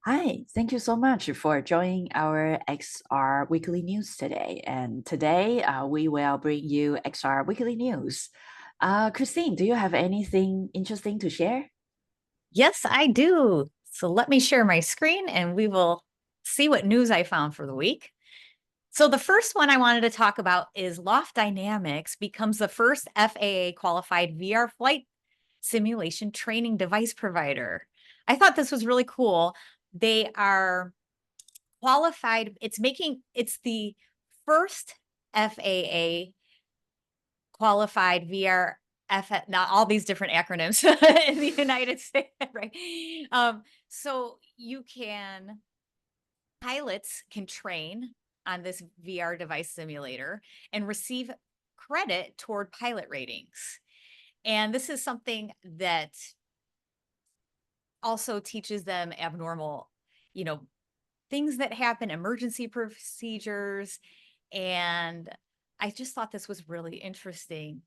Hi, thank you so much for joining our XR Weekly News today. And today we will bring you XR Weekly News. Christine, do you have anything interesting to share? Yes, I do. So let me share my screen and we will see what news I found for the week. So the first one I wanted to talk about is Loft Dynamics becomes the first FAA qualified VR flight simulation training device provider. I thought this was really cool. They are qualified. It's the first FAA qualified VR not all these different acronyms in the United States, right? So pilots can train on this VR device simulator and receive credit toward pilot ratings. And this is something that also teaches them abnormal, you know, things that happen, emergency procedures. And I just thought this was really interesting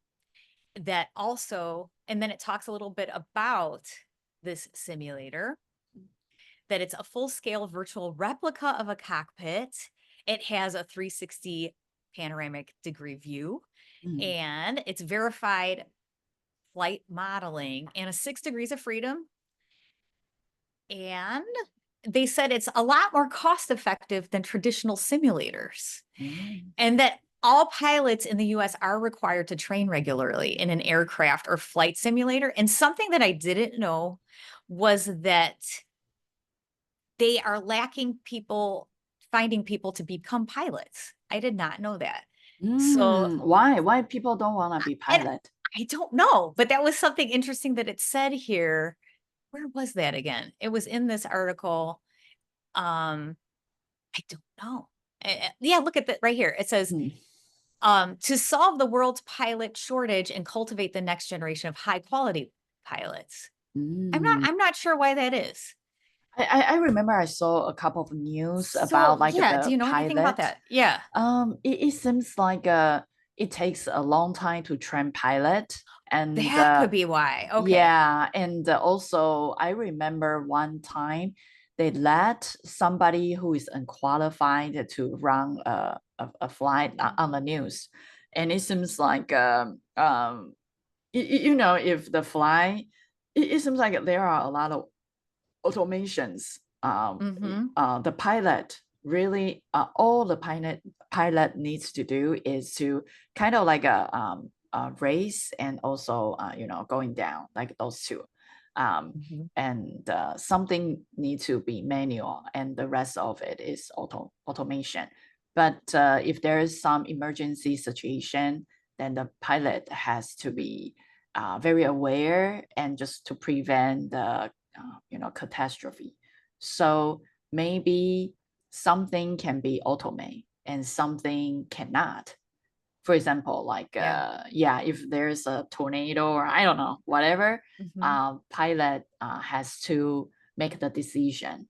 that also, and then it talks a little bit about this simulator, that it's a full scale virtual replica of a cockpit. It has a 360 panoramic degree view, Mm. and it's verified flight modeling and a 6 degrees of freedom. And they said it's a lot more cost effective than traditional simulators, Mm. and that all pilots in the US are required to train regularly in an aircraft or flight simulator. And something that I didn't know was that they are lacking finding people to become pilots. I did not know that. So, Why? Why people don't want to be and pilot? I don't know, but that was something interesting that it said here. Where was that again? It was in this article. Um, I don't know. Yeah, look at that right here. It says, Hmm. to solve the world's pilot shortage and cultivate the next generation of high quality pilots. Mm. I'm not sure why that is. I remember I saw a couple of news So about like yeah, do the you know anything about pilot. that? Yeah. It seems like it takes a long time to train pilot, and That could be why. Okay. yeah, and also I remember one time they let somebody who is unqualified to run a flight on the news, and it seems like if the fly, it seems like there are a lot of automations. Mhm. The pilot really, all the pilot needs to do is to kind of like a race, and also going down, like those two. Mhm. And something needs to be manual, and the rest of it is automation. But if there is some emergency situation, then the pilot has to be very aware, and just to prevent the catastrophe. So maybe something can be automated and something cannot. For example, like Yeah. yeah, if there's a tornado or I don't know, whatever, Mhm. pilot has to make the decision.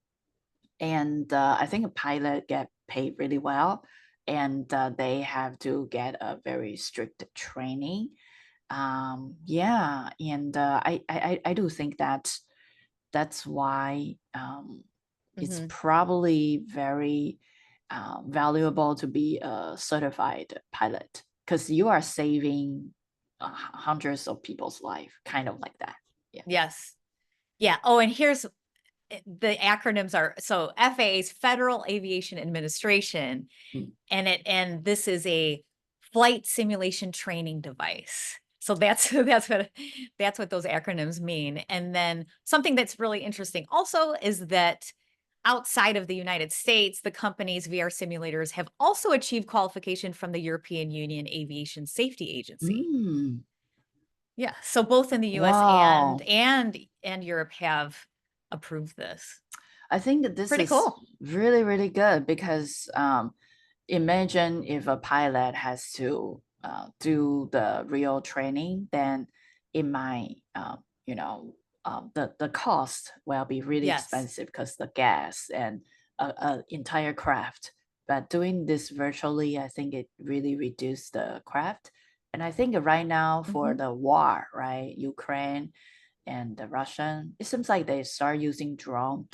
And I think a pilot get paid really well, and they have to get a very strict training. Yeah, and I do think that that's why it's Mhm. probably very valuable to be a certified pilot, because you are saving hundreds of people's life, kind of like that. Yeah. Yes. Yeah. Oh, and here's the acronyms are so FAA's Federal Aviation Administration, Mm. and this is a flight simulation training device. So that's that's what those acronyms mean. And then something that's really interesting also is that outside of the United States, the company's VR simulators have also achieved qualification from the European Union Aviation Safety Agency. Mm. Yeah, so both in the US Wow. and Europe have approved this. I think that this Pretty is cool. really, really good, because imagine if a pilot has to do the real training, then it might, the cost will be really Yes. expensive, because the gas and a entire craft. But doing this virtually, I think it really reduced the craft. And I think right now for Mhm. the war, right, Ukraine and the Russian, it seems like they start using drone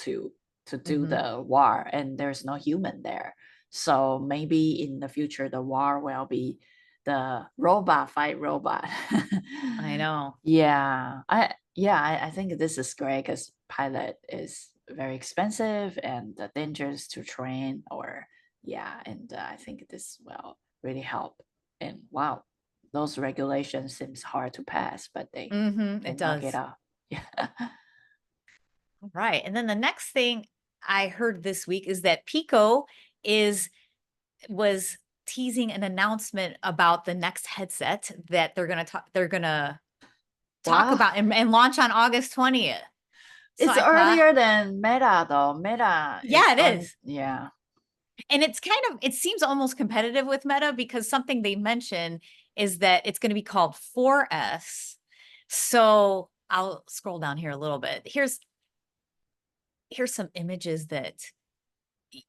to do the war, and there's no human there. So maybe in the future, the war will be the robot fight robot. I know. I think this is great because pilot is very expensive and dangerous to train. And I think this will really help. And wow, those regulations seems hard to pass, but they It knock it does. out. Yeah. Right. And then the next thing I heard this week is that Pico was teasing an announcement about the next headset that they're gonna talk Wow. about and launch on August 20th. So It's I thought, earlier than Meta though. Meta is yeah, it going, is. yeah. And it seems almost competitive with Meta because something they mention is that it's going to be called 4S. So I'll scroll down here a little bit. Here's some images that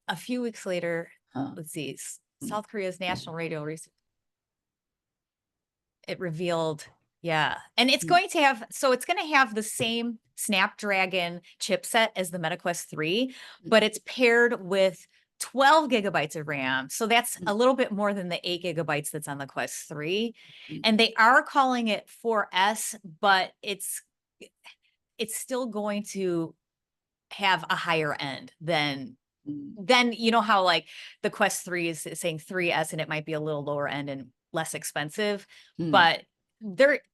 a few weeks later, let's see, South Korea's national radio it revealed, yeah. And it's going to have, it's going to have the same Snapdragon chipset as the Meta Quest 3, but it's paired with 12 gigabytes of RAM. So that's a little bit more than the 8 gigabytes that's on the Quest 3. And they are calling it 4S, but it's still going to have a higher end than you know how like the Quest 3 is saying 3S and it might be a little lower end and less expensive, but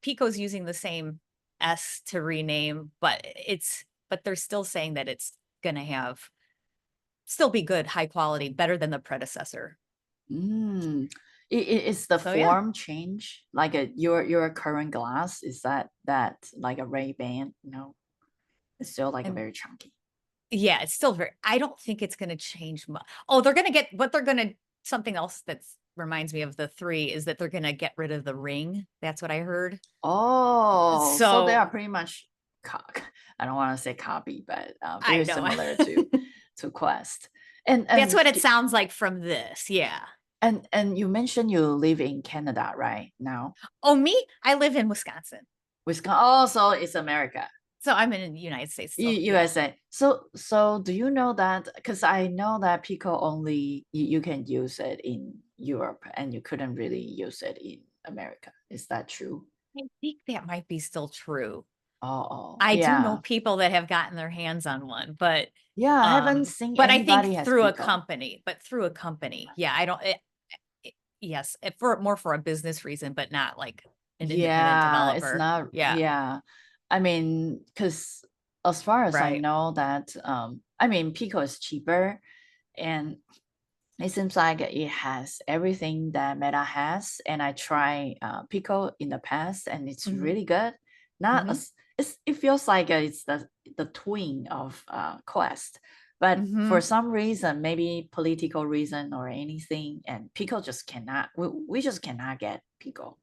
Pico's using the same S to rename, but they're still saying that it's gonna still be good, high quality, better than the predecessor. Is the So, yeah. form change like your current glass? Is that like a Ray-Ban? No, it's still like a very chunky. Yeah, it's still I don't think it's going to change much. Oh, something else that reminds me of the 3 is that they're going to get rid of the ring. That's what I heard. Oh, so they So are pretty much, I don't want to say copy, but I very know. similar to Quest. And That's what it sounds like from this. Yeah. And you mentioned you live in Canada right now. Oh, me? I live in Wisconsin. Wisconsin. Oh, so it's America. So I'm in the United States still. USA. So do you know that? Because I know that Pico only you can use it in Europe and you couldn't really use it in America. Is that true? I think that might be still true. Oh, I do know yeah. people that have gotten their hands on one, but Yeah, I haven't seen but I think anybody has through a Pico. company, yeah, I don't, yes, more for a business reason, but not like an independent developer. It's not, yeah. I mean, because as far as I know that, I mean, Pico is cheaper and it seems like it has everything that Meta has. And I tried Pico in the past and it's really good. Not as, it feels like it's the twin of Quest. But for some reason, maybe political reason or anything, and Pico just cannot, we just cannot get Pico.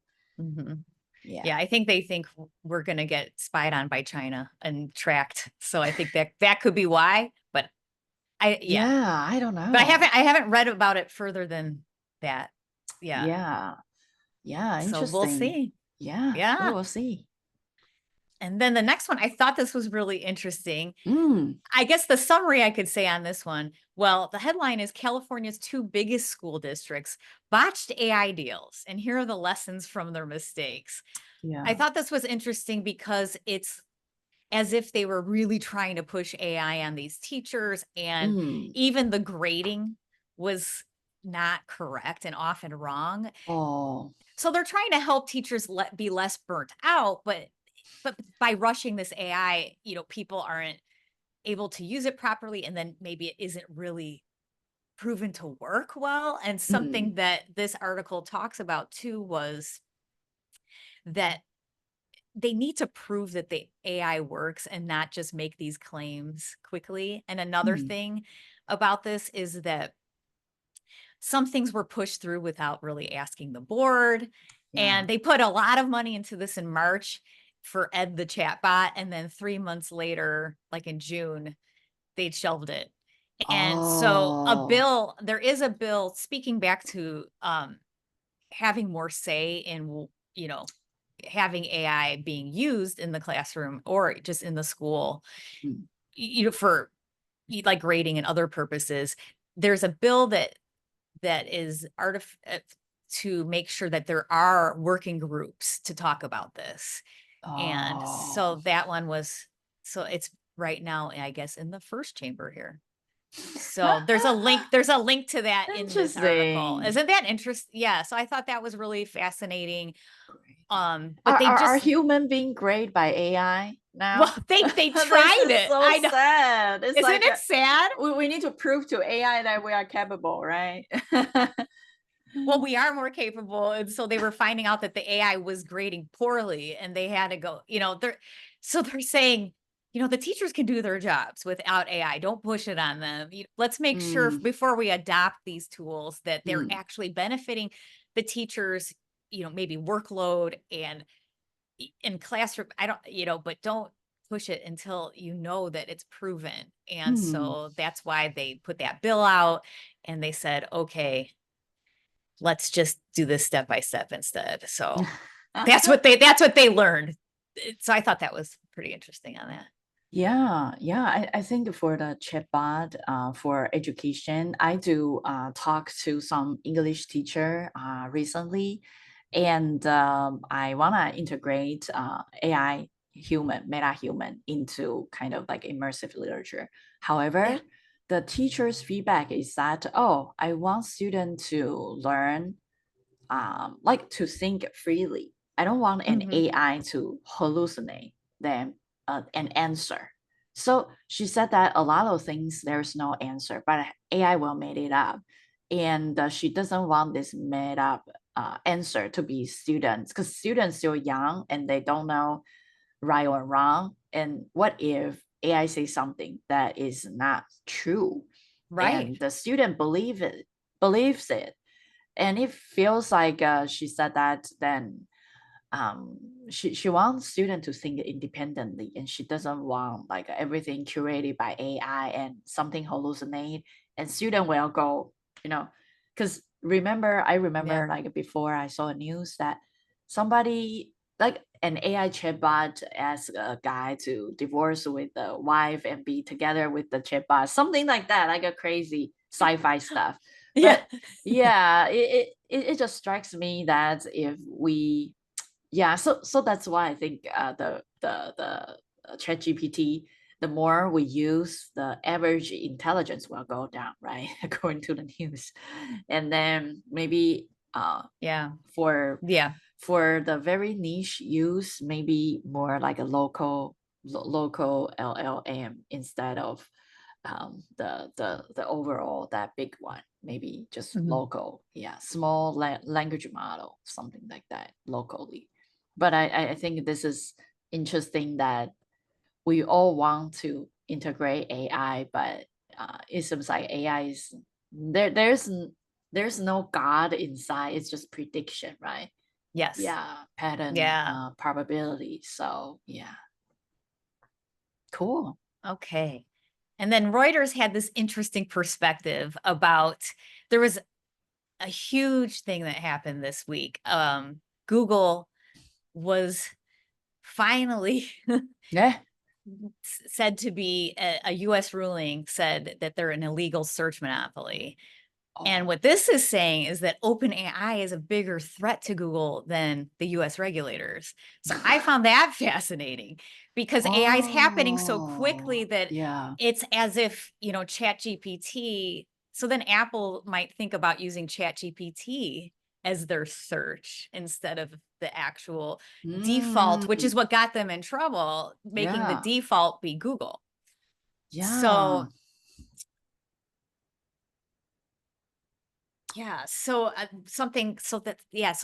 Yeah, I think they think we're going to get spied on by China and tracked. So I think that could be why, but I don't know. But I haven't read about it further than that. Yeah. Interesting. So we'll see. Yeah. We'll see. And then the next one, I thought this was really interesting. I guess the summary I could say on this one, well, the headline is California's 2 biggest school districts botched AI deals. And here are the lessons from their mistakes. Yeah. I thought this was interesting because it's as if they were really trying to push AI on these teachers, and even the grading was not correct and often wrong. Oh. So they're trying to help teachers be less burnt out, but by rushing this AI, people aren't able to use it properly, and then maybe it isn't really proven to work well. And something that this article talks about too was that they need to prove that the AI works and not just make these claims quickly. And another thing about this is that some things were pushed through without really asking the board. And they put a lot of money into this in March for Ed the chatbot. And then 3 months later, like in June, they'd shelved it. And so there is a bill speaking back to having more say in, having AI being used in the classroom or just in the school, for like grading and other purposes. There's a bill that is to make sure that there are working groups to talk about this. And so Oh, that one was, so it's right now, I guess, in the first chamber here. So there's a link to that in this article. interesting. Isn't that interesting? Yeah. So I thought that was really fascinating. But Are, they are just, human being graded by AI well, now? they This tried is it. so I know. sad. It's Isn't like it sad? we need to prove to AI that we are capable, right? Well, we are more capable. And so they were finding out that the AI was grading poorly and they had to go, they're saying, the teachers can do their jobs without AI. Don't push it on them. Let's make sure Mm, before we adopt these tools that they're mm, actually benefiting the teachers, maybe workload and in classroom. I don't, but don't push it until you know that it's proven. And mm. so that's why they put that bill out and they said, okay, let's just do this step by step instead. So that's what they learned. So I thought that was pretty interesting on that. Yeah. I think for the chatbot for education, I do talk to some English teacher recently, and I wanna integrate AI meta human into kind of like immersive literature. Yeah. However, the teacher's feedback is that, oh, I want students to learn like to think freely. I don't want an Mm-hmm. AI to hallucinate them an answer. So she said that a lot of things there's no answer, but AI will make it up, and she doesn't want this made up answer to be students because students still young and they don't know right or wrong. And what if AI says something that is not true, Right. and the student believes it, and it feels like she said that then she wants student to think independently, and she doesn't want like everything curated by AI and something hallucinate, and student will go, because I Yeah. remember like before I saw a news that somebody like an AI chatbot asked a guy to divorce with the wife and be together with the chatbot, something like that, like a crazy sci-fi stuff. Yeah. But yeah, it just strikes me that if we, yeah, so that's why I think the ChatGPT, the more we use, the average intelligence will go down, right? According to the news, and then maybe Yeah. for Yeah. the very niche use, maybe more like a local LLM instead of the overall that big one, maybe just Mhm. local, yeah, small language model, something like that locally. But I think this is interesting that we all want to integrate AI, but it seems like AI is there's no God inside. It's just prediction, right? Yes. Yeah, pattern, Yeah. probability. So yeah, cool. Okay. And then Reuters had this interesting perspective about, there was a huge thing that happened this week. Google was finally Yeah. said to be a US ruling said that they're an illegal search monopoly. And Oh. what this is saying is that OpenAI is a bigger threat to Google than the US regulators. So I found that fascinating because AI is happening so quickly Oh, that yeah. it's as if, ChatGPT. So then Apple might think about using ChatGPT as their search instead of the actual default, which Mm, is what got them in trouble, making the yeah. default be Google. Yeah. So yeah, so so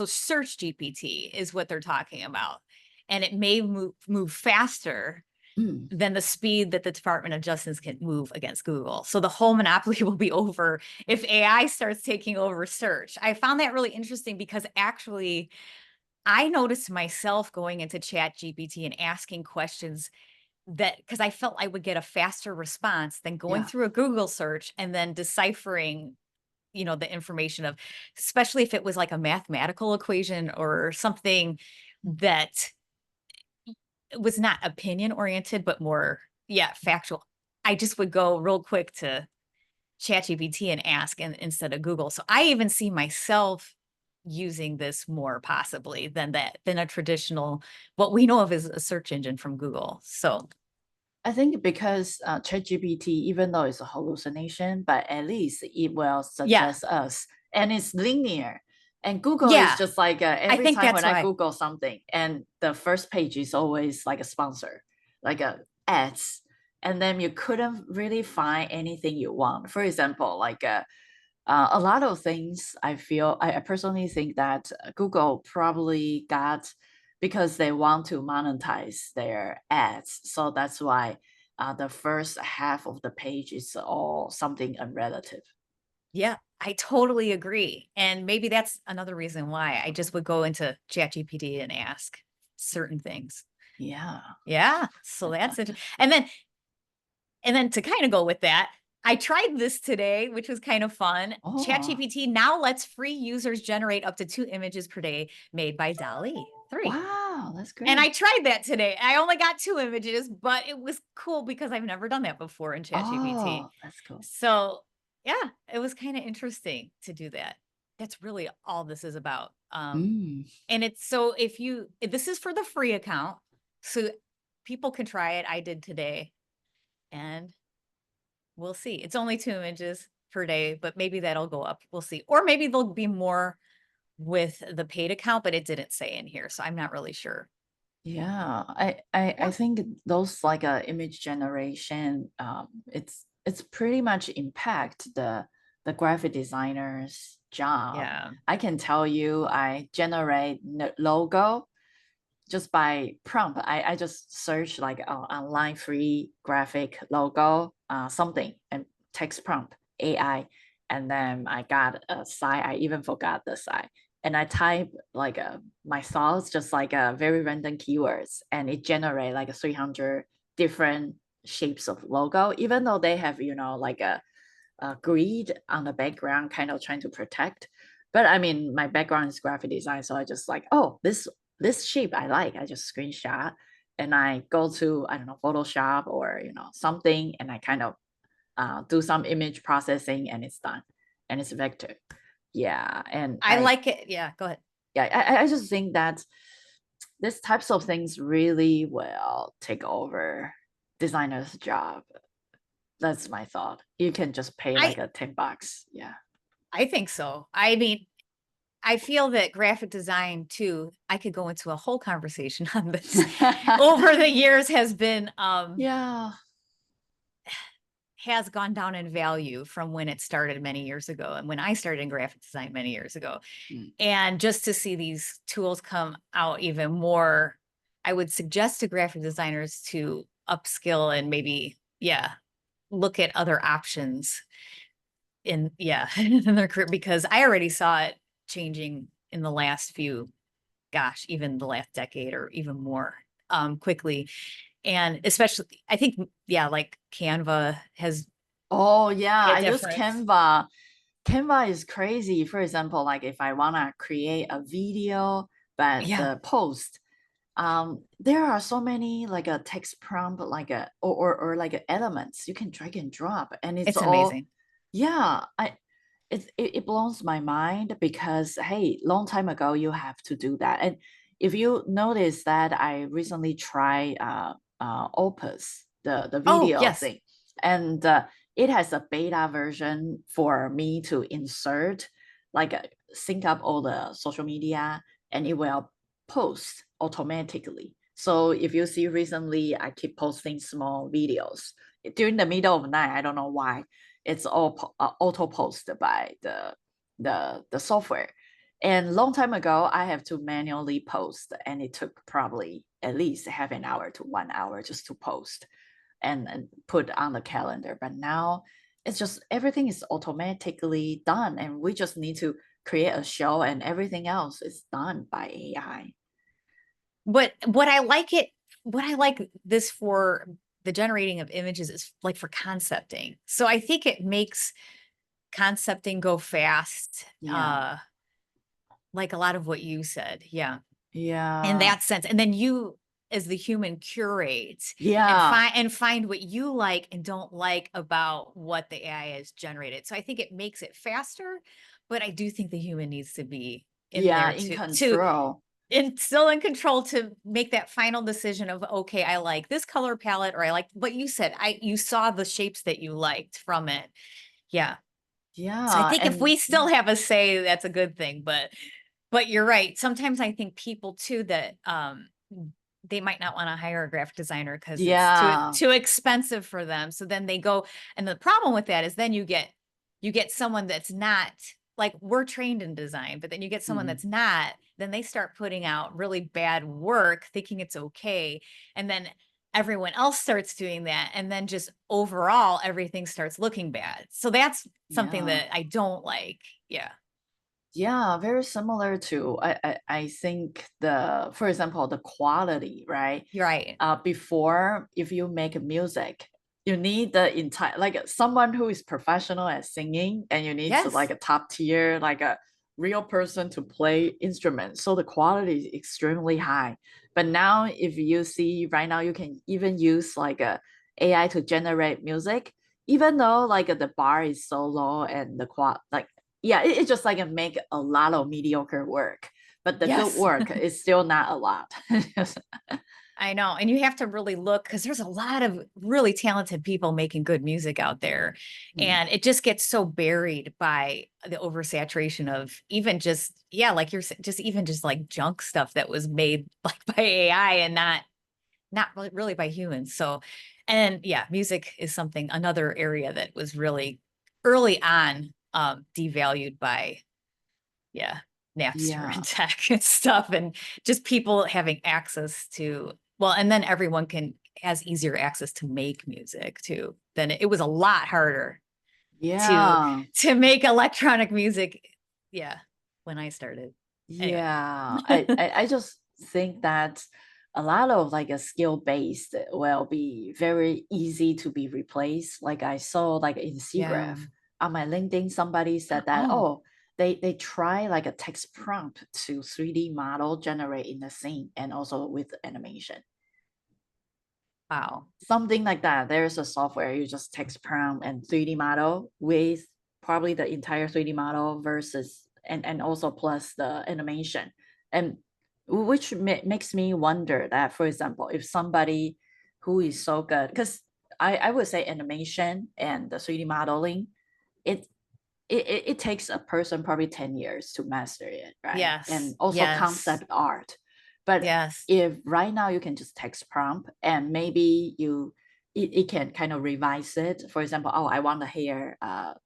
search GPT is what they're talking about. And it may move faster Mm. than the speed that the Department of Justice can move against Google. So the whole monopoly will be over if AI starts taking over search. I found that really interesting because actually I noticed myself going into Chat GPT and asking questions that, because I felt I would get a faster response than going Yeah. through a Google search and then deciphering the information of, especially if it was like a mathematical equation or something that was not opinion oriented, but more, yeah, factual. I just would go real quick to ChatGPT and ask instead of Google. So I even see myself using this more possibly than a traditional, what we know of as a search engine from Google. So I think because ChatGPT, even though it's a hallucination, but at least it will yeah, suggest us, and it's linear. And Google is yeah, just like I every think time that's when I why. Google something, and the first page is always like a sponsor, like a ads, and then you couldn't really find anything you want. For example, like a lot of things I personally think that Google probably got because they want to monetize their ads. So that's why the first half of the page is all something unrelative. Yeah, I totally agree. And maybe that's another reason why I just would go into ChatGPT and ask certain things. Yeah. Yeah, so that's it. And then to kind of go with that, I tried this today, which was kind of fun. Oh, ChatGPT now lets free users generate up to 2 images per day made by DALL-E 3. wow, that's And I great. tried that today. I only got 2 images, but it was cool because I've never done that before in ChatGPT. Oh, that's cool. So, yeah, it was kind of interesting to do that. That's really all this is about. Mm, And it's so if this is for the free account, so people can try it. I did today, and we'll see. It's only 2 images per day, but maybe that'll go up. We'll see. Or maybe there'll be more with the paid account, but it didn't say in here, so I'm not really sure. yeah, I Yeah. think those like image generation, it's pretty much impact the graphic designer's job. Yeah. I can tell you, I generate logo just by prompt. I just search like online free graphic logo, something, and text prompt AI, and then I got a site. I even forgot the site, and I type like my thoughts, just like very random keywords, and it generate like 300 different shapes of logo, even though they have like a grid on the background, kind of trying to protect. But I mean, my background is graphic design, so I just like, oh, this shape I like. I just screenshot and I go to, I don't know, Photoshop or something, and I kind of do some image processing, and it's done, and it's vector. Yeah, and I like it. Yeah, go ahead. I just think that these types of things really will take over designer's job. That's my thought. You can just pay I like a $10. Yeah. I think so. I mean, I feel that graphic design too, I could go into a whole conversation on this, over the years Yeah. has gone down in value from when it started many years ago and when I started in graphic design many years ago. Mm. And just to see these tools come out even more, I would suggest to graphic designers to upskill and maybe, yeah, look at other options in, yeah, in their career, because I already saw it changing in the last few, gosh, even the last decade or even more quickly. And especially, I think, yeah, like Canva has Oh yeah, made a I use difference. Canva. Canva is crazy. For example, like if I wanna create a video, but Yeah, the post, there are so many like a text prompt, like a or like a elements you can drag and drop, and it's it's all, amazing. yeah. It blows my mind because hey, long time ago you have to do that. And if you notice that I recently tried Opus, the Oh, video yes. thing, and it has a beta version for me to insert, like sync up all the social media, and it will post automatically. So if you see recently, I keep posting small videos during the middle of the night. I don't know why. It's all auto posted by the software. And long time ago, I have to manually post, and it took probably at least half an hour to 1 hour just to post and put on the calendar. But now it's just everything is automatically done, and we just need to create a show, and everything else is done by AI. But what I like this for the generating of images is like for concepting. So I think it makes concepting go fast. Yeah, Like a lot of what you said. Yeah. In yeah. that sense. And then as the human curate Yeah. and find what you like and don't like about what the AI has generated. So I think it makes it faster, but I do think the human needs to be in Yeah, there in to control. and still in control to make that final decision of, okay, I like this color palette, or I like what you said. You saw the shapes that you liked from it. Yeah. So I Yeah, think if and we still have a say, that's a good thing. But you're right. Sometimes I think people too that they might not want to hire a graphic designer because it's yeah, too expensive for them. So then they go, and the problem with that is then you get someone that's not, like, we're trained in design, but then you get someone mm, that's not, then they start putting out really bad work thinking it's okay. And then everyone else starts doing that. And then just overall, everything starts looking bad. So that's something yeah. that I don't like. Yeah. Yeah, very similar to I think for example, the quality, right? You're right. Before, if you make music, you need the entire, like someone who is professional at singing, and you need to like Yes. a top tier, like a real person to play instruments. So the quality is extremely high. But now if you see right now, you can even use like a AI to generate music, even though like the bar is so low and the like yeah, it just like make a lot of mediocre work, but the good Yes. work is still not a lot. I know. And you have to really look because there's a lot of really talented people making good music out there. Mm, And it just gets so buried by the oversaturation of even just, yeah, like just even just like junk stuff that was made like by AI and not really by humans. So, and yeah, music is another area that was really early on devalued by, yeah, Napster and yeah, tech and stuff, and just people having access to, well, and then everyone has easier access to make music too. Then it was a lot harder to yeah, make electronic music. Yeah, when I started. Anyway. yeah. I just think that a lot of like a skill based will be very easy to be replaced. Like I saw like in Yeah. SIGGRAPH on my LinkedIn, somebody said that, Oh, oh, they try like a text prompt to 3D model generate in the scene and also with animation. wow. Something like that. There's a software you just text prompt and 3D model with probably the entire 3D model versus and also plus the animation, and which makes me wonder that, for example, if somebody who is so good, because I would say animation and the 3D modeling, it it takes a person probably 10 years to master it, right? And Yes. also Yes. concept art. But Yes. if right now you can just text prompt and maybe it can kind of revise it. For example, oh, I want the hair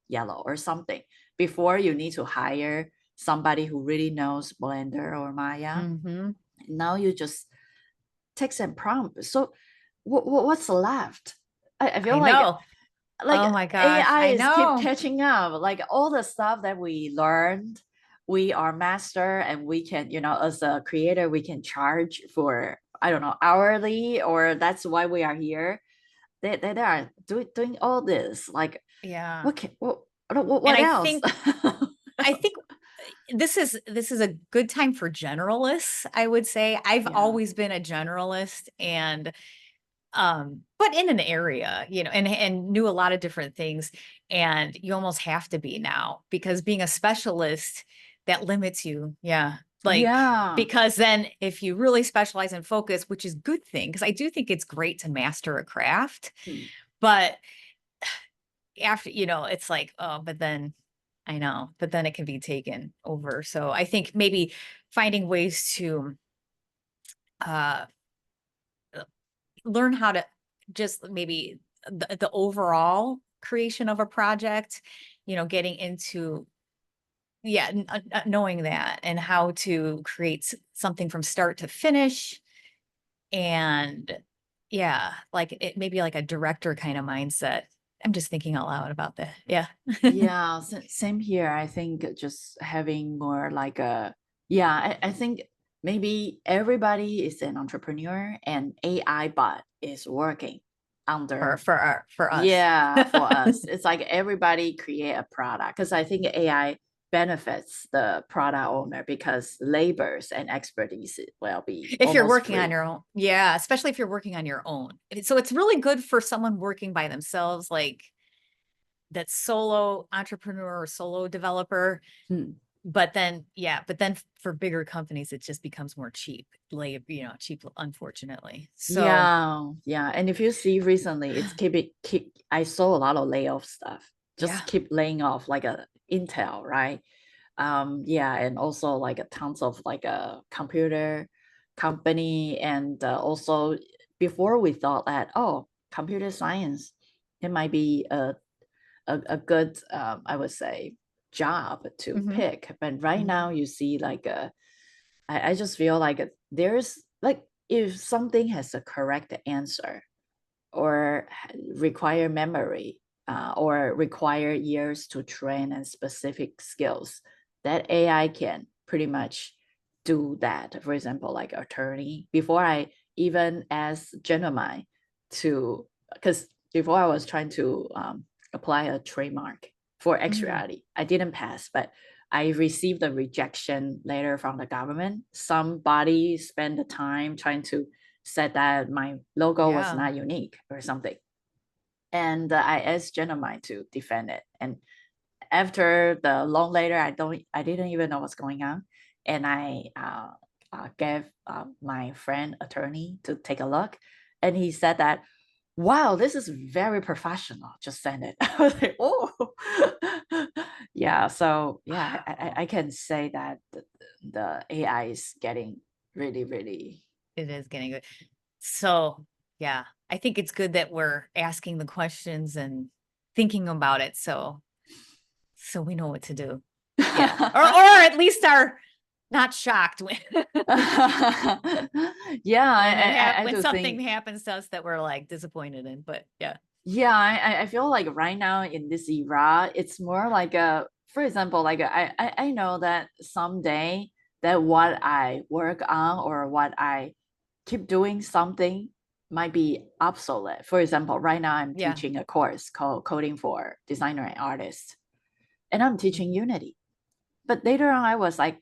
yellow or something. Before you need to hire somebody who really knows Blender or Maya. Hmm. Now you just text and prompt. So what's left? I I feel know. like Oh my gosh. AI I is keep know. catching up. Like all the stuff that we learned, we are master, and we can, as a creator, we can charge for, I don't know, hourly, or that's why we are here. They are doing all this. Like Yeah. what can what And what else? I think this is a good time for generalists, I would say. I've Yeah, always been a generalist, and but in an area, and knew a lot of different things, and you almost have to be now because being a specialist, that limits you. Yeah. Like, yeah, because then if you really specialize and focus, which is good thing, because I do think it's great to master a craft, mm, but after, it's like, oh, but then I know, but then it can be taken over. So I think maybe finding ways to uh learn how to just maybe the overall creation of a project, getting into, yeah, knowing that and how to create something from start to finish. And yeah, like it maybe like a director kind of mindset. I'm just thinking out loud about that. Yeah. yeah. Same here. I think just having more like yeah. I think maybe everybody is an entrepreneur, and AI bot is working for under. for us. Yeah, for us, it's like everybody create a product, because I think AI benefits the product owner because labors and expertise will be If you're almost working on free. your own. Yeah, especially if you're working on your own. So it's really good for someone working by themselves, like that solo entrepreneur or solo developer. Hmm. But then, for bigger companies, it just becomes more cheap, cheap, unfortunately. So Yeah. And if you see recently, it's I saw a lot of layoff stuff. yeah, Just keep laying off like a Intel, right? Yeah, and also like a tons of like a computer company, and also before we thought that, oh, computer science, it might be a good I would say job to mhm, pick, but right mhm. now you see like I just feel like there's like if something has a correct answer or require memory or require years to train and specific skills, that AI can pretty much do that. For example, like attorney. Before I even asked Gemini to, because before I was trying to apply a trademark for Mm. XRAI, I didn't pass, but I received a rejection letter from the government. Somebody spent the time trying to said that my logo was Yeah. not unique or something. And I asked Gemini to defend it. And after the long later, I didn't even know what's going on. And I gave my friend attorney to take a look. And he said that, wow, this is very professional. Just send it. I was like, oh, yeah. So yeah, Wow. I can say that the AI is getting really, really. It is getting good. So, yeah, I think it's good that we're asking the questions and thinking about it, so we know what to do. Yeah, or at least are not shocked when Yeah, I when do something think, happens to us that we're like disappointed in. But yeah, yeah, I feel like right now in this era, it's more like for example, like I know that someday that what I work on or what I keep doing something might be obsolete. For example, right now I'm yeah, teaching a course called Coding for Designer and Artists, and I'm teaching mhm. Unity. But later on, I was like,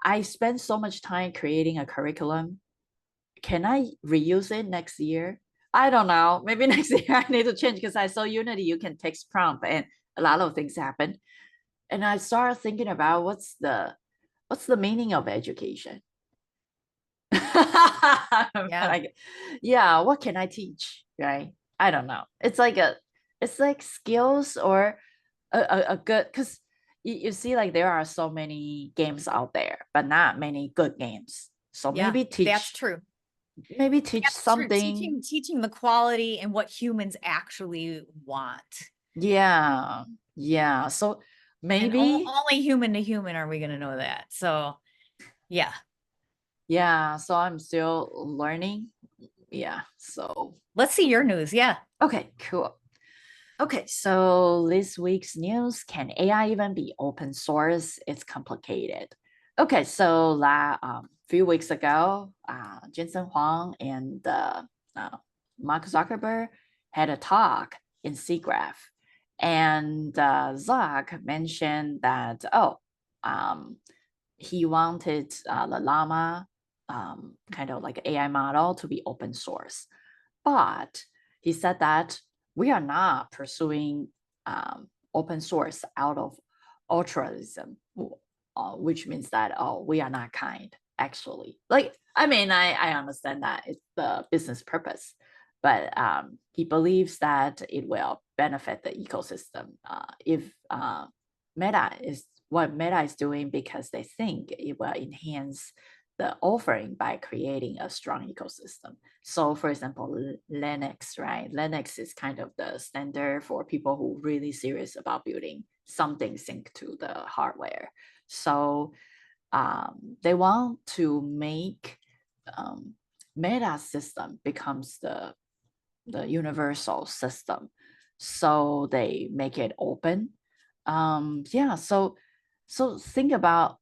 I spent so much time creating a curriculum. Can I reuse it next year? I don't know. Maybe next year I need to change because I saw Unity, you can text prompt and a lot of things happen. And I started thinking about what's the meaning of education? Yeah, Like, yeah, what can I teach? Right? I don't know. It's like skills or a good because you see like there are so many games out there, but not many good games. So yeah, that's true. maybe teach That's true. something. Teaching the quality and what humans actually want, Yeah. So and maybe, only human to human are we going to know that. So yeah. yeah. So I'm still learning. Yeah. So Let's see your okay. news. Yeah. Okay, cool. Okay, so this week's news, can AI even be open source? It's complicated. Okay, so few weeks ago, Jensen Huang and uh, Mark Zuckerberg had a talk in SIGGRAPH, and Zuck mentioned that, oh, um, he wanted the Llama kind of like AI model to be open source. But he said that we are not pursuing open source out of altruism, which means that, oh, we are not kind, actually. Like, I mean, I understand that it's the business purpose, but he believes that it will benefit the ecosystem if Meta is doing because they think it will enhance the offering by creating a strong ecosystem. So for example, Linux, right? Linux is kind of the standard for people who really serious about building something sync to the hardware. So they want to make Meta system becomes the universal system. So they make it open. Yeah, so think about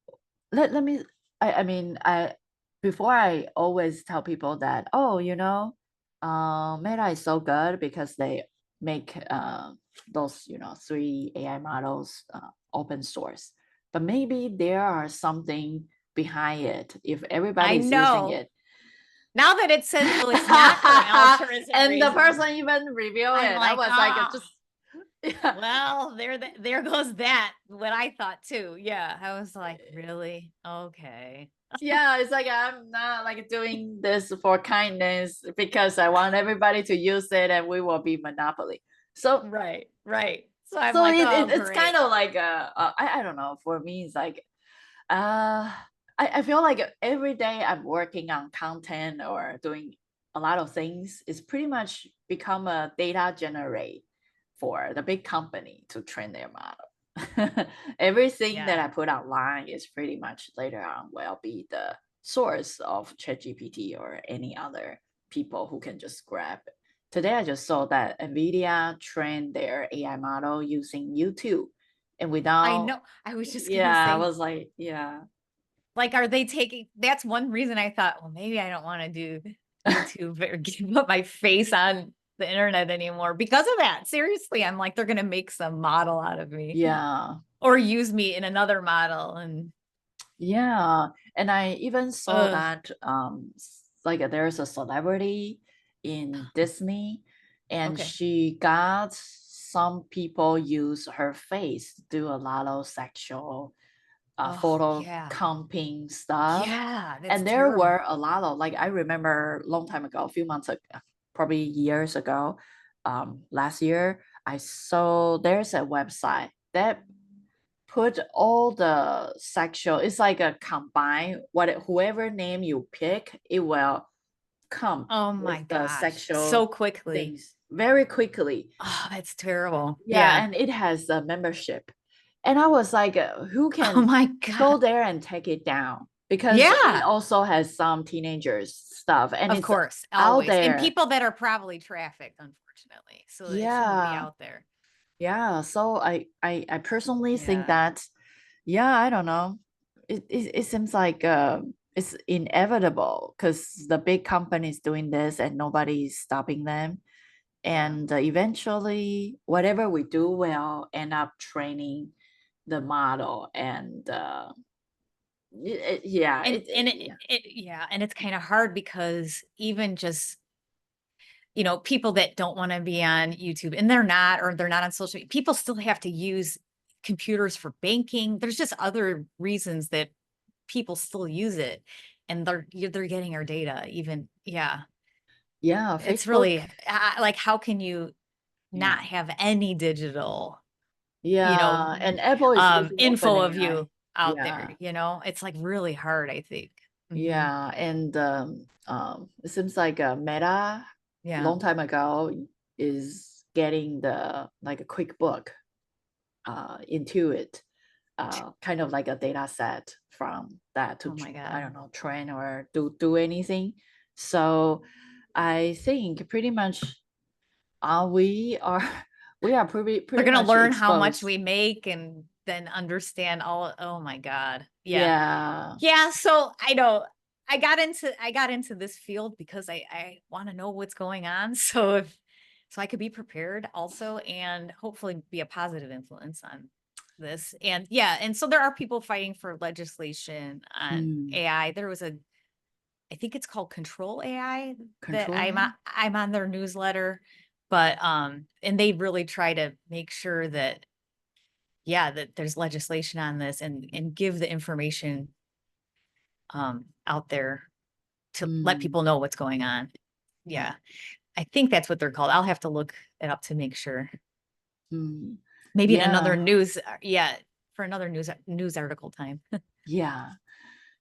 let me I mean I before I always tell people that, oh, Meta is so good because make those, 3 AI models open source. But maybe there are something behind it if I everybody's using know. it. Now that it says, oh, it's not for altruism And reasons, the person even revealed I'm it. I like, was like, just yeah. well, there goes that. What I thought too. Yeah, I was like, really? Okay. Yeah, it's like I'm not like doing this for kindness because I want everybody to use it and we will be monopoly. So Right, right. So I'm so like, oh, it's kind great. of like I don't know, for me it's like I feel like every day I'm working on content or doing a lot of things. It's pretty much become a data generate for the big company to train their model. Everything that Yeah. I put online is pretty much later on will be the source of ChatGPT or any other people who can just grab it. Today I just saw that NVIDIA trained their AI model using YouTube. And I without, know. I was just gonna yeah, I say, was like, yeah. like, are they taking, that's one reason I thought, well, maybe I don't want to do YouTube or give up my face on the internet anymore because of that. Seriously, I'm like, they're gonna make some model out of me Yeah, or use me in another model. And yeah. And I even saw ugh. that like there's a celebrity in Disney and Okay. she got some people use her face to do a lot of sexual Oh, photo yeah. comping stuff. Yeah, that's And there terrible. were a lot of, like, I remember a long time ago, a few months ago, probably years ago, last year, I saw there's a website that put all the sexual, it's like a combine, whoever name you pick, it will come Oh my with the gosh. So sexual quickly. things very quickly. Oh, that's terrible. Yeah, Yeah. and it has a membership. And I was like, who Oh can my go God. there and take it down? Because it Yeah, also has some teenagers stuff and of it's course, out always. And there. people that are probably trafficked, unfortunately. So it shouldn't be Yeah. out there. Yeah. So I personally think Yeah. that, yeah, I don't know. It seems like it's inevitable because the big companies doing this and nobody's stopping them. Yeah. And eventually, whatever we do will end up training the model. And yeah, yeah. Yeah, and it's kind of hard because even just, people that don't want to be on YouTube and they're not, or they're not on social media, people still have to use computers for banking. There's just other reasons that people still use it, and they're getting our data even. Yeah. Yeah, It's Facebook. really like, how can you not Yeah. have any digital, you know, Yeah. And Apple is using info of OpenAI. you out there, Yeah. it's like really hard, I think. Mhm. Yeah. And it seems like Meta Yeah. long time ago is getting the like a quick book into it, kind of like a data set from that to Oh my I God. don't know, train or do anything. So I think pretty much we are we are They're pretty gonna much learn how much exposed. we make and then understand all. Oh my God. Yeah. Yeah. Yeah. So I know I got into this field because I want to know what's going on. So I could be prepared also and hopefully be a positive influence on this. And yeah, and so there are people fighting for legislation on Mm. AI. I think it's called Control AI that Control I'm on their newsletter, but and they really try to make sure that, yeah, that there's legislation on this and give the information out there to let Mm. people know what's going on. Yeah. Yeah. I think that's what they're called. I'll have to look it up to make sure. Mm. Maybe in another Yeah. news, yeah, for another news article time. Yeah.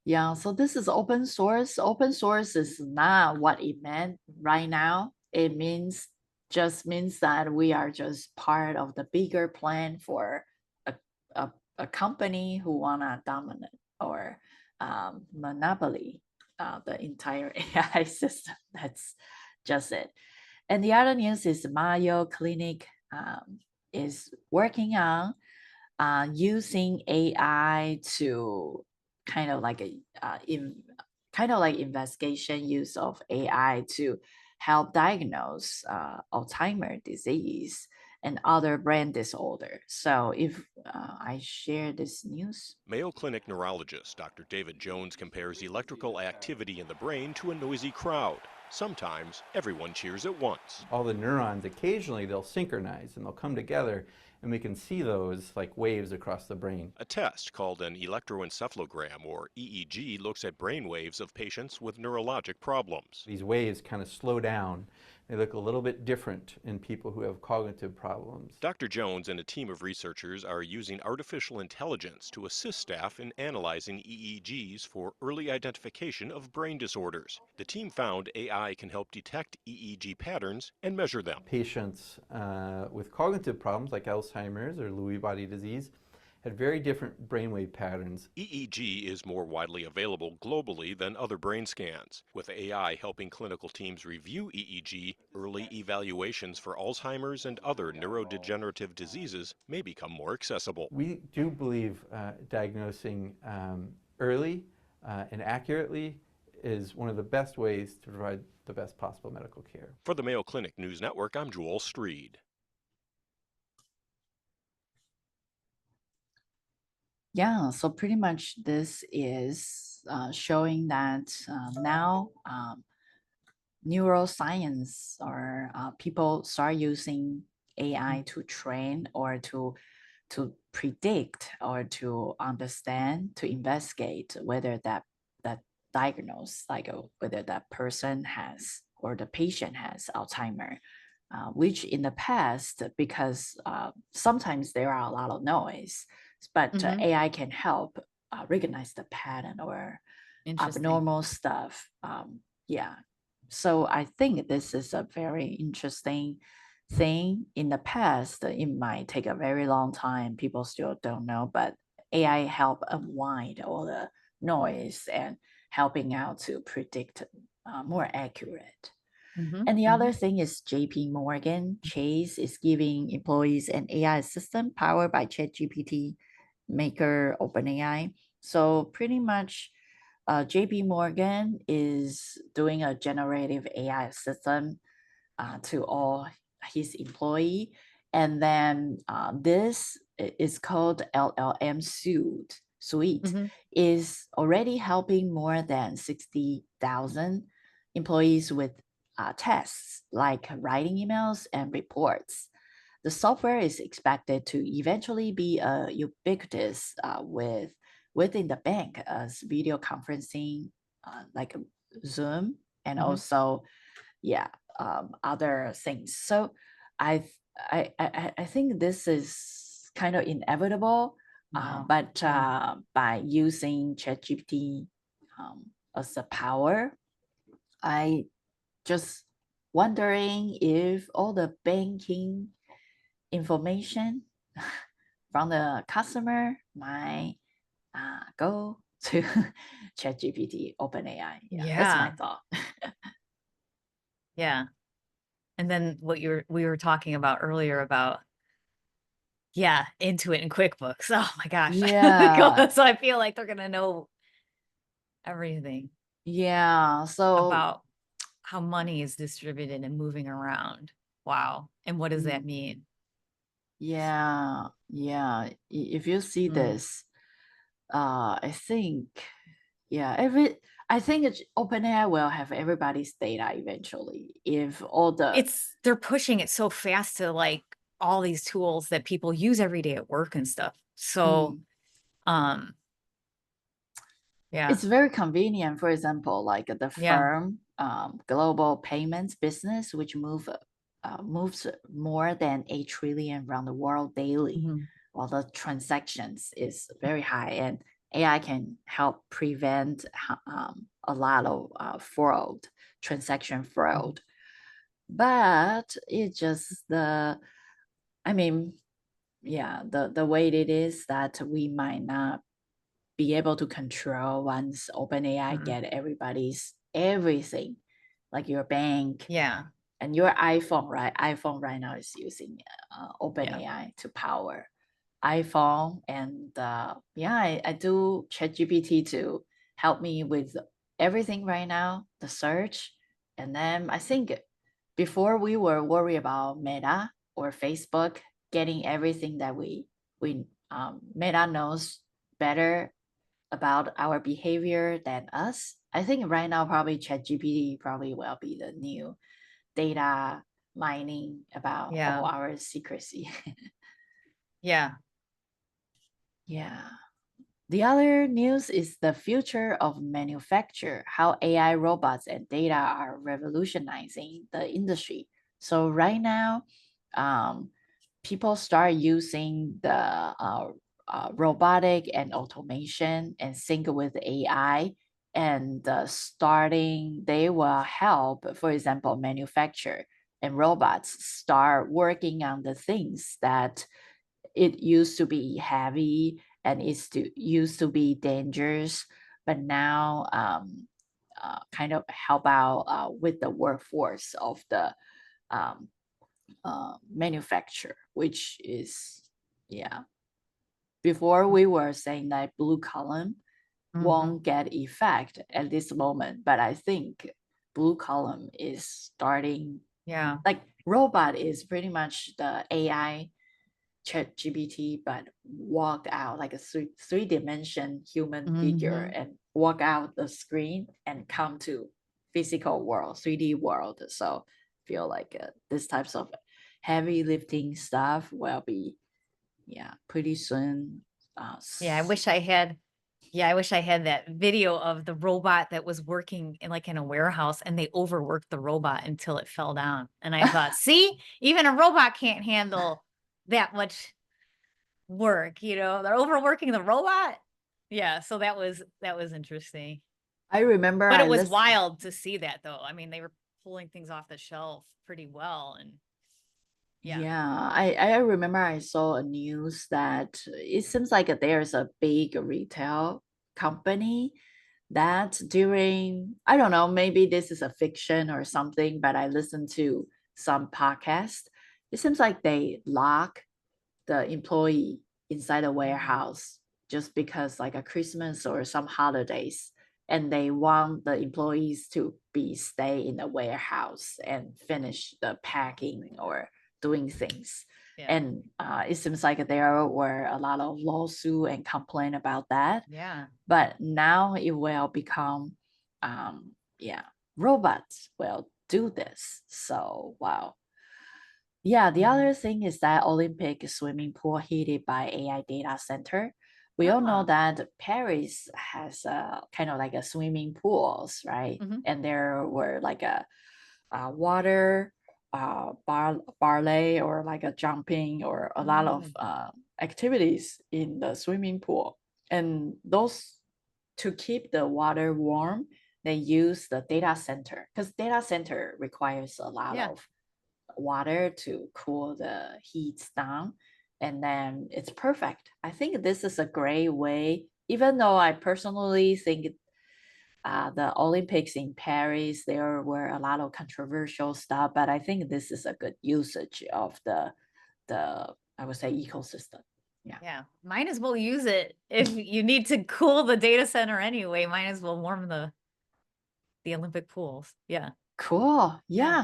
Yeah, so this is open source. Open source is not what it meant right now. It just means that we are just part of the bigger plan for a, a company who wanna dominate or monopoly the entire AI system. That's just it. And the other news is Mayo Clinic is working on using AI to kind of like a kind of like investigation use of AI to help diagnose Alzheimer's disease and other brain disorders. So if I share this news. Mayo Clinic neurologist Dr. David Jones compares electrical activity in the brain to a noisy crowd. Sometimes everyone cheers at once. All the neurons, occasionally they'll synchronize and they'll come together, and we can see those like waves across the brain. A test called an electroencephalogram, or EEG, looks at brain waves of patients with neurologic problems. These waves kind of slow down. They look a little bit different in people who have cognitive problems. Dr. Jones and a team of researchers are using artificial intelligence to assist staff in analyzing EEGs for early identification of brain disorders. The team found AI can help detect EEG patterns and measure them. Patients with cognitive problems like Alzheimer's or Lewy body disease had very different brainwave patterns. EEG is more widely available globally than other brain scans. With AI helping clinical teams review EEG, early evaluations for Alzheimer's and other neurodegenerative diseases may become more accessible. We do believe diagnosing early and accurately is one of the best ways to provide the best possible medical care. For the Mayo Clinic News Network, I'm Joel Streed. Yeah, so pretty much this is showing that now neuroscience or people start using AI to train or to predict or to understand, to investigate whether that diagnose, like whether that person has or the patient has Alzheimer, which in the past, because sometimes there are a lot of noise, but AI can help recognize the pattern or abnormal stuff. Yeah. So I think this is a very interesting thing. In the past, it might take a very long time. People still don't know, but AI help unwind all the noise and helping out to predict more accurate. And the other thing is JPMorgan Chase is giving employees an AI assistant powered by ChatGPT maker OpenAI. So pretty much JPMorgan is doing a generative AI assistant to all his employee. And then this is called LLM Suite is already helping more than 60,000 employees with tasks like writing emails and reports. The software is expected to eventually be ubiquitous within the bank as video conferencing like Zoom and also other things. So I think this is kind of inevitable, but by using ChatGPT as a power, I just wondering if all the banking information from the customer might go to ChatGPT, OpenAI. That's my thought. Yeah. And then what we were talking about earlier about, Intuit and QuickBooks. Oh my gosh. Yeah. So I feel like they're going to know everything. Yeah. So about how money is distributed and moving around. Wow. And what does that mean? Yeah. Yeah. If you see this, I think, I think OpenAI will have everybody's data eventually. If all they're pushing it so fast to like all these tools that people use every day at work and stuff. So, it's very convenient. For example, like the firm, global payments business, which moves more than 8 trillion around the world daily, while the transactions is very high, and AI can help prevent a lot of fraud, transaction fraud. But it's just the way it is that we might not be able to control once OpenAI get everybody's everything, like your bank and your iPhone, right? iPhone right now is using OpenAI to power iPhone, and I do ChatGPT to help me with everything right now, the search, and then I think before we were worried about Meta or Facebook getting everything that we Meta knows better about our behavior than us. I think right now probably ChatGPT probably will be the new data mining about all our secrecy. Yeah. Yeah. The other news is the future of manufacture, how AI robots and data are revolutionizing the industry. So right now, people start using the robotic and automation and sync with AI, and they will help, for example, manufacture and robots start working on the things that it used to be heavy and used to be dangerous, but now kind of help out with the workforce of the manufacturer, which is, before we were saying that blue column won't get effect at this moment, but I think blue column is starting. Like robot is pretty much the AI ChatGPT, but walk out like a three-dimension human figure and walk out the screen and come to physical world, 3D world. So feel like this types of heavy lifting stuff will be, pretty soon. I wish I had that video of the robot that was working in a warehouse, and they overworked the robot until it fell down. And I thought, see, even a robot can't handle that much work, they're overworking the robot. So that was interesting. I remember, but it was wild to see that, though. I mean, they were pulling things off the shelf pretty well. And I remember I saw a news that it seems like there's a big retail company that during, I don't know, maybe this is a fiction or something, but I listened to some podcast. It seems like they lock the employee inside a warehouse just because like a Christmas or some holidays, and they want the employees to stay in the warehouse and finish the packing or doing things. And it seems like there were a lot of lawsuit and complaint about that. But now it will become, robots will do this. So, wow. The other thing is that Olympic swimming pool heated by AI data center. We all know that Paris has kind of like a swimming pools, right? And there were like a water ballet or like a jumping or a lot of activities in the swimming pool. And those, to keep the water warm, they use the data center, because data center requires a lot of water to cool the heat down, and then it's perfect. I think this is a great way, even though I personally think the Olympics in Paris, there were a lot of controversial stuff, but I think this is a good usage of the I would say ecosystem. Might as well use it. If you need to cool the data center anyway, might as well warm the Olympic pools. Cool.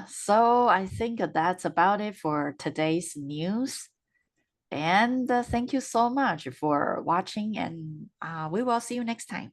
So I think that's about it for today's news. And thank you so much for watching, and we will see you next time.